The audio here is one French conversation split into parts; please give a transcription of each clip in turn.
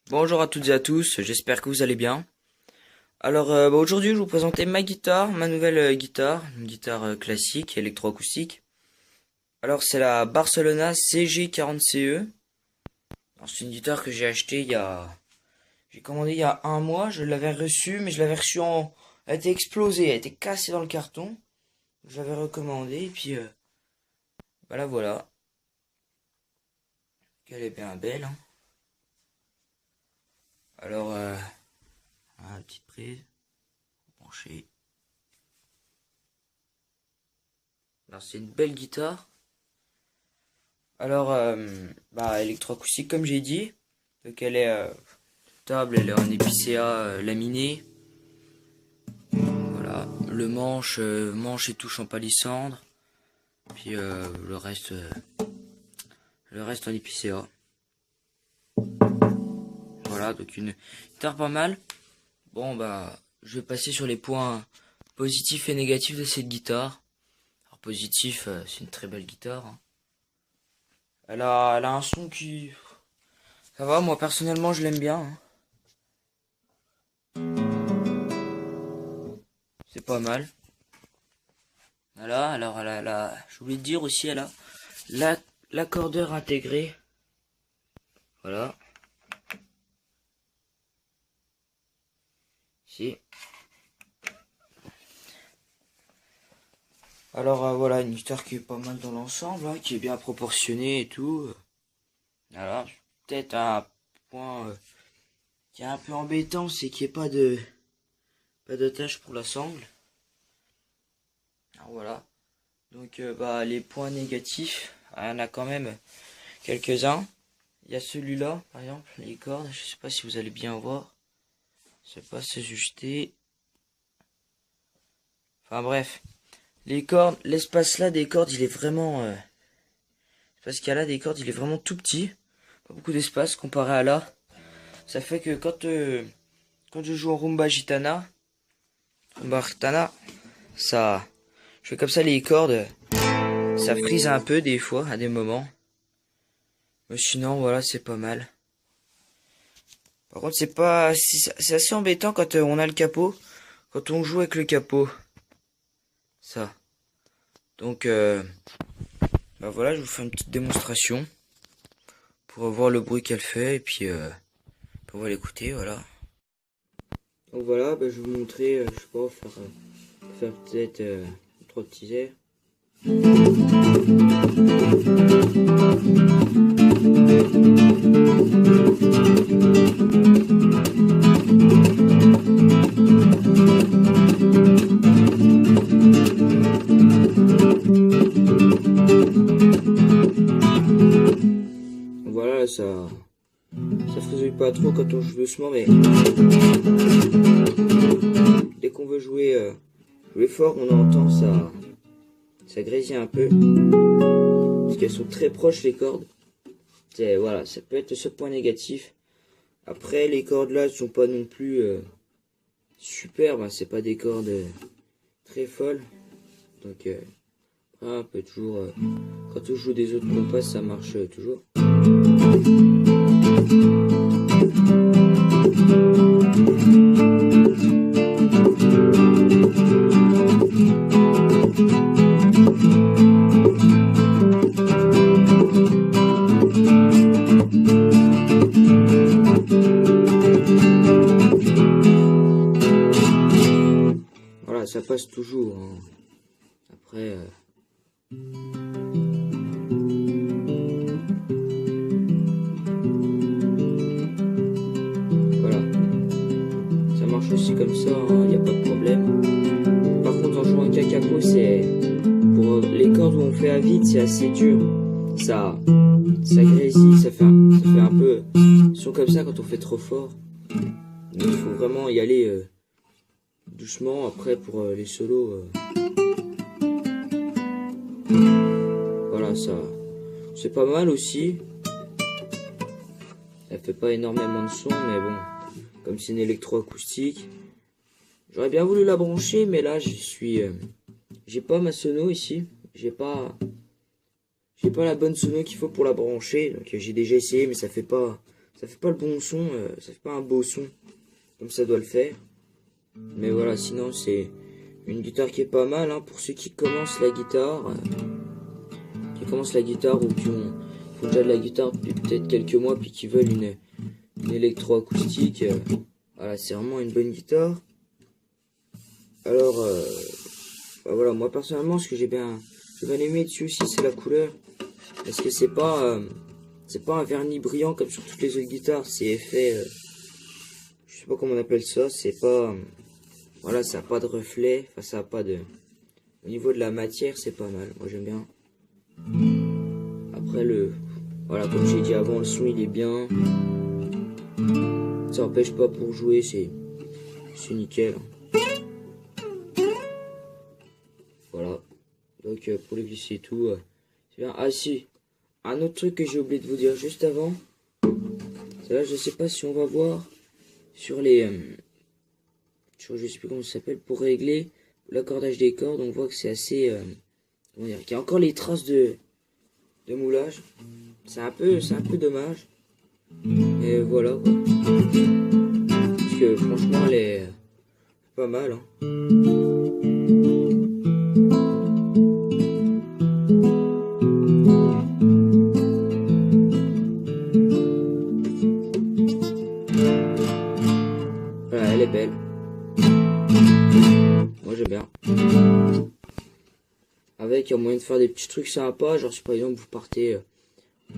Bonjour à toutes et à tous, j'espère que vous allez bien. Alors aujourd'hui je vais vous présenter ma guitare, ma nouvelle guitare, une guitare classique, électroacoustique. Alors c'est la Barcelona CG40CE. Alors c'est une guitare que j'ai achetée j'ai commandé il y a un mois, je l'avais reçue, mais je l'avais reçue elle a été explosée, elle a été cassée dans le carton. Je l'avais recommandée et puis voilà. Elle est bien belle, hein. Alors une petite prise, branchée. Alors c'est une belle guitare. Alors, électroacoustique comme j'ai dit. Donc elle est table, elle est en épicéa laminé. Voilà, manche et touche en palissandre. Puis le reste en épicéa. Voilà, donc une guitare pas mal. Bon je vais passer sur les points positifs et négatifs de cette guitare. Alors positif, c'est une très belle guitare, hein. Elle a un son qui... Ça va, moi personnellement je l'aime bien, hein. C'est pas mal. Voilà, alors j'ai oublié de dire aussi, elle a l'accordeur intégré. Voilà. Ici. Alors voilà, une guitare qui est pas mal dans l'ensemble, hein, qui est bien proportionnée et tout. Alors, peut-être un point qui est un peu embêtant, c'est qu'il n'y ait pas de tâche pour la sangle. Alors voilà. Donc les points négatifs, il y en a quand même quelques-uns. Il y a celui-là, par exemple, les cordes, je sais pas si vous allez bien voir. C'est pas s'ajuster. Enfin bref. Les cordes, l'espace là des cordes, il est vraiment... L'espace qu'il y a là des cordes, il est vraiment tout petit. Pas beaucoup d'espace comparé à là. Ça fait que quand je joue en rumba gitana, ça... Je fais comme ça les cordes. Ça frise un peu des fois, à des moments. Mais sinon, voilà, c'est pas mal. Par contre, c'est assez embêtant quand on a le capot. Quand on joue avec le capot. Ça. Donc, voilà, je vous fais une petite démonstration. Pour voir le bruit qu'elle fait. Et puis, on va l'écouter, voilà. Donc voilà, je vais vous montrer, je sais pas, faire peut-être 3 petits airs. Voilà, ça frisouille pas trop quand on joue doucement, mais dès qu'on veut jouer fort, on entend ça grésille un peu, parce qu'elles sont très proches les cordes. Voilà, ça peut être le seul point négatif. Après, les cordes là sont pas non plus super, c'est pas des cordes très folles, donc on peut toujours, quand on joue des autres compas, ça marche toujours. Voilà, ça passe toujours, hein. Après... Voilà. Ça marche aussi comme ça, il n'y a pas de problème. Par contre, en jouant un cacapo, c'est... Pour les cordes où on fait à vide, c'est assez dur. Ça grésille, ça fait un peu... son comme ça quand on fait trop fort. Donc il faut vraiment y aller doucement. Après, pour les solos... Voilà, ça... C'est pas mal aussi. Elle fait pas énormément de son, mais bon... Comme c'est une électroacoustique... J'aurais bien voulu la brancher, mais là, j'ai pas ma sono ici. J'ai pas la bonne sono qu'il faut pour la brancher. Donc j'ai déjà essayé, mais ça fait pas Ça fait pas le bon son, ça fait pas un beau son comme ça doit le faire. Mais voilà, sinon c'est une guitare qui est pas mal hein, pour ceux qui commencent la guitare. Ou qui font déjà de la guitare depuis peut-être quelques mois puis qui veulent une électroacoustique. Voilà, c'est vraiment une bonne guitare. Alors, bah voilà, moi personnellement, ce que j'ai bien aimé dessus aussi, c'est la couleur. Parce que c'est pas un vernis brillant comme sur toutes les autres guitares. C'est fait, je sais pas comment on appelle ça. C'est pas, voilà, ça a pas de reflet. Enfin, ça a pas de. Au niveau de la matière, c'est pas mal. Moi, j'aime bien. Après voilà, comme j'ai dit avant, le son il est bien. Ça empêche pas pour jouer, c'est nickel. Voilà. Donc pour les vis et tout, c'est bien. Ah si, un autre truc que j'ai oublié de vous dire juste avant. C'est là, je sais pas si on va voir sur les, je sais plus comment ça s'appelle, pour régler l'accordage des cordes. On voit que c'est assez, comment dire, qu'il y a encore les traces de moulage. C'est un peu dommage. Et voilà quoi. Parce que franchement elle est pas mal hein. Voilà, elle est belle. Moi j'aime bien. Avec, il y a moyen de faire des petits trucs sympas. Genre si par exemple vous partez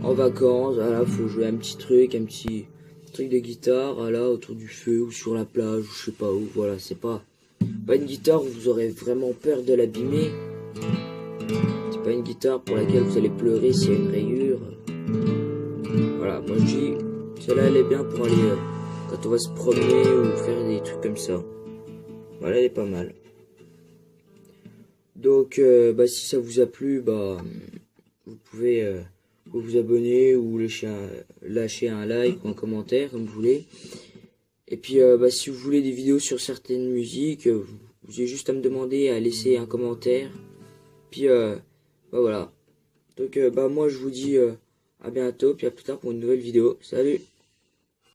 en vacances, voilà, faut jouer un petit truc de guitare, voilà, autour du feu ou sur la plage, ou je sais pas où, voilà, c'est pas une guitare où vous aurez vraiment peur de l'abîmer. C'est pas une guitare pour laquelle vous allez pleurer s'il y a une rayure. Voilà, moi je dis, celle-là elle est bien pour aller, quand on va se promener ou faire des trucs comme ça. Voilà, elle est pas mal. Donc, bah si ça vous a plu, bah, vous pouvez vous abonner ou lâcher un like ou un commentaire comme vous voulez. Et puis bah, si vous voulez des vidéos sur certaines musiques, vous avez juste à me demander, à laisser un commentaire. Puis bah voilà. Donc bah moi je vous dis à bientôt, puis à plus tard pour une nouvelle vidéo. Salut!